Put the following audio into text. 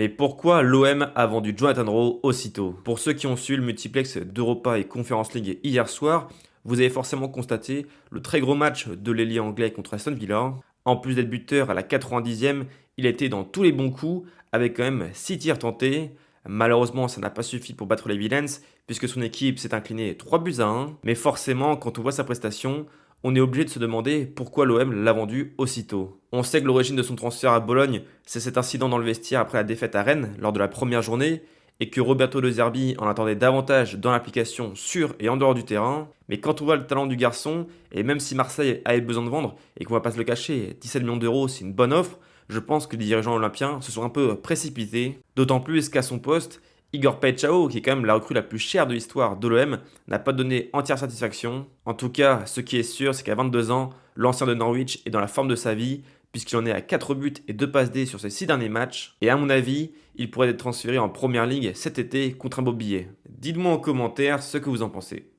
Mais pourquoi l'OM a vendu Jonathan Rowe aussitôt? Pour ceux qui ont su le multiplex d'Europa et Conference League hier soir, vous avez forcément constaté le très gros match de l'ailier anglais contre Aston Villa. En plus d'être buteur à la 90e, il était dans tous les bons coups, avec quand même 6 tirs tentés. Malheureusement, ça n'a pas suffi pour battre les Villains, puisque son équipe s'est inclinée 3 buts à 1. Mais forcément, quand on voit sa prestation, on est obligé de se demander pourquoi l'OM l'a vendu aussitôt. On sait que l'origine de son transfert à Bologne, c'est cet incident dans le vestiaire après la défaite à Rennes lors de la première journée, et que Roberto De Zerbi en attendait davantage dans l'application sur et en dehors du terrain. Mais quand on voit le talent du garçon, et même si Marseille avait besoin de vendre, et qu'on va pas se le cacher, 17 millions d'euros c'est une bonne offre, je pense que les dirigeants olympiens se sont un peu précipités. D'autant plus qu'à son poste, Igor Paixão, qui est quand même la recrue la plus chère de l'histoire de l'OM, n'a pas donné entière satisfaction. En tout cas, ce qui est sûr, c'est qu'à 22 ans, l'ancien de Norwich est dans la forme de sa vie, puisqu'il en est à 4 buts et 2 passes D sur ses 6 derniers matchs. Et à mon avis, il pourrait être transféré en Première Ligue cet été contre un beau billet. Dites-moi en commentaire ce que vous en pensez.